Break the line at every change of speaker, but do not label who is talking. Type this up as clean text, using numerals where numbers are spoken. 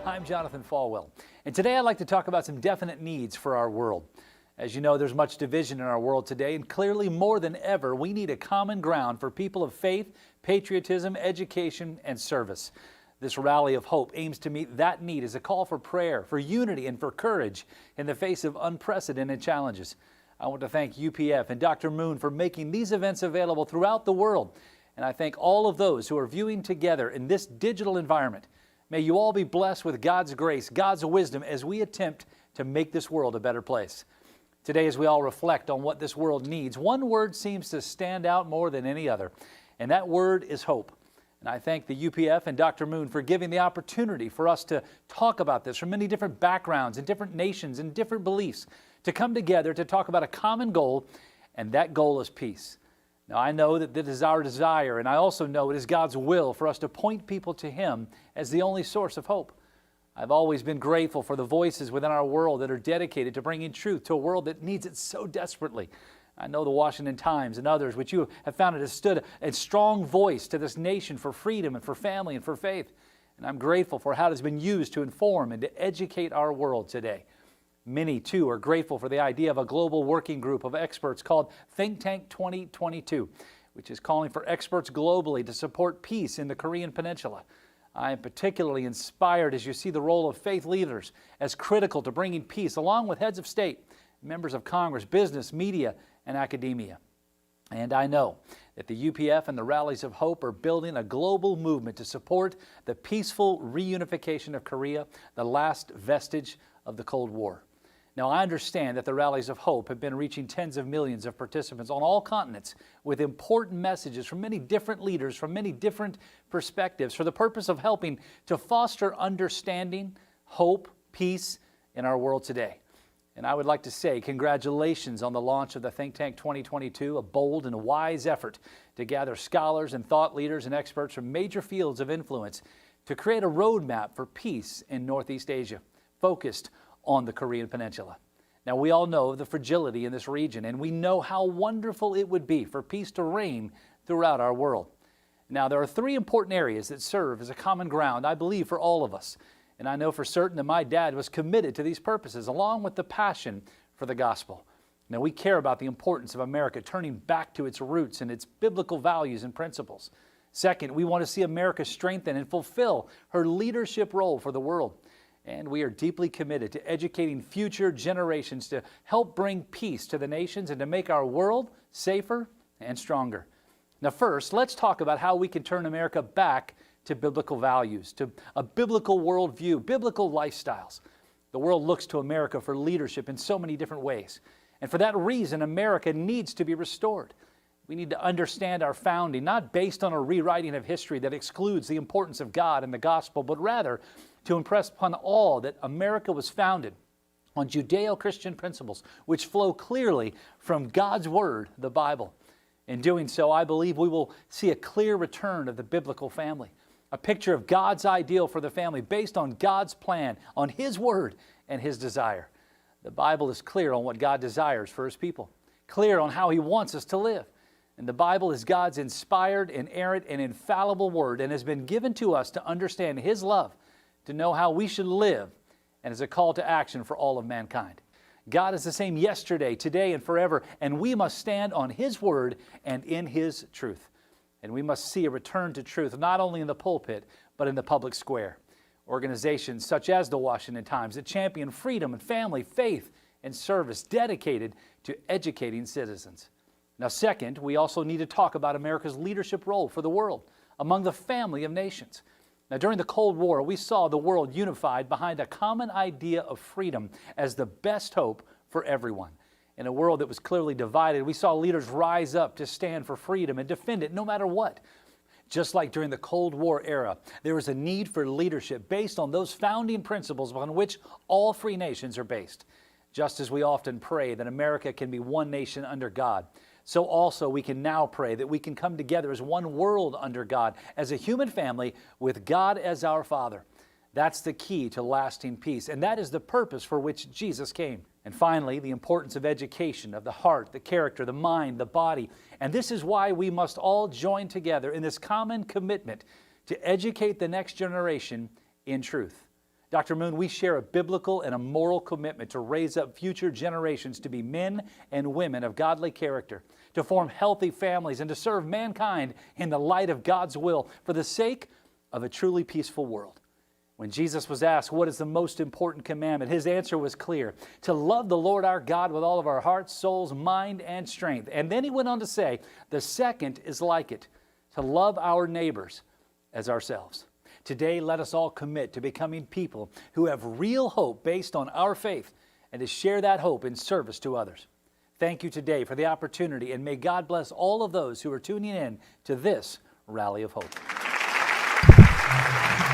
I'm Jonathan Falwell, and today I'd like to talk about some definite needs for our world. As you know, there's much division in our world today, and clearly more than ever, we need a common ground for people of faith, patriotism, education, and service. This rally of hope aims to meet that need as a call for prayer, for unity, and for courage in the face of unprecedented challenges. I want to thank UPF and Dr. Moon for making these events available throughout the world, and I thank all of those who are viewing together in this digital environment. May you all be blessed with God's grace, God's wisdom, as we attempt to make this world a better place. Today, as we all reflect on what this world needs, one word seems to stand out more than any other, and that word is hope. And I thank the UPF and Dr. Moon for giving the opportunity for us to talk about this from many different backgrounds and different nations and different beliefs, to come together to talk about a common goal, and that goal is peace. Now, I know that this is our desire, and I also know it is God's will for us to point people to Him as the only source of hope. I've always been grateful for the voices within our world that are dedicated to bringing truth to a world that needs it so desperately. I know the Washington Times and others, which you have found, it has stood a strong voice to this nation for freedom and for family and for faith. And I'm grateful for how it has been used to inform and to educate our world today. Many, too, are grateful for the idea of a global working group of experts called Think Tank 2022, which is calling for experts globally to support peace in the Korean Peninsula. I am particularly inspired as you see the role of faith leaders as critical to bringing peace, along with heads of state, members of Congress, business, media, and academia. And I know that the UPF and the Rallies of Hope are building a global movement to support the peaceful reunification of Korea, the last vestige of the Cold War. Now, I understand that the Rallies of Hope have been reaching tens of millions of participants on all continents with important messages from many different leaders, from many different perspectives, for the purpose of helping to foster understanding, hope, peace in our world today. And I would like to say congratulations on the launch of the Think Tank 2022, a bold and wise effort to gather scholars and thought leaders and experts from major fields of influence to create a roadmap for peace in Northeast Asia, focused on the Korean Peninsula. Now, we all know the fragility in this region, and we know how wonderful it would be for peace to reign throughout our world. Now, there are three important areas that serve as a common ground, I believe, for all of us. And I know for certain that my dad was committed to these purposes, along with the passion for the gospel. Now, we care about the importance of America turning back to its roots and its biblical values and principles. Second, we want to see America strengthen and fulfill her leadership role for the world. And we are deeply committed to educating future generations to help bring peace to the nations and to make our world safer and stronger. Now, first, let's talk about how we can turn America back to biblical values, to a biblical worldview, biblical lifestyles. The world looks to America for leadership in so many different ways. And for that reason, America needs to be restored. We need to understand our founding, not based on a rewriting of history that excludes the importance of God and the gospel, but rather to impress upon all that America was founded on Judeo-Christian principles, which flow clearly from God's Word, the Bible. In doing so, I believe we will see a clear return of the biblical family, a picture of God's ideal for the family based on God's plan, on His Word and His desire. The Bible is clear on what God desires for His people, clear on how He wants us to live. And the Bible is God's inspired, inerrant, and infallible Word, and has been given to us to understand His love, to know how we should live, and is a call to action for all of mankind. God is the same yesterday, today, and forever, and we must stand on His Word and in His truth. And we must see a return to truth, not only in the pulpit, but in the public square. Organizations such as the Washington Times that champion freedom and family, faith, and service dedicated to educating citizens. Now, second, we also need to talk about America's leadership role for the world among the family of nations. Now, during the Cold War, we saw the world unified behind a common idea of freedom as the best hope for everyone. In a world that was clearly divided, we saw leaders rise up to stand for freedom and defend it no matter what. Just like during the Cold War era, there was a need for leadership based on those founding principles upon which all free nations are based. Just as we often pray that America can be one nation under God, so also we can now pray that we can come together as one world under God, as a human family with God as our Father. That's the key to lasting peace, and that is the purpose for which Jesus came. And finally, the importance of education of the heart, the character, the mind, the body. And this is why we must all join together in this common commitment to educate the next generation in truth. Dr. Moon, we share a biblical and a moral commitment to raise up future generations to be men and women of godly character, to form healthy families, and to serve mankind in the light of God's will for the sake of a truly peaceful world. When Jesus was asked what is the most important commandment, his answer was clear: to love the Lord our God with all of our hearts, souls, mind, and strength. And then he went on to say, the second is like it, to love our neighbors as ourselves. Today, let us all commit to becoming people who have real hope based on our faith and to share that hope in service to others. Thank you today for the opportunity, and may God bless all of those who are tuning in to this Rally of Hope.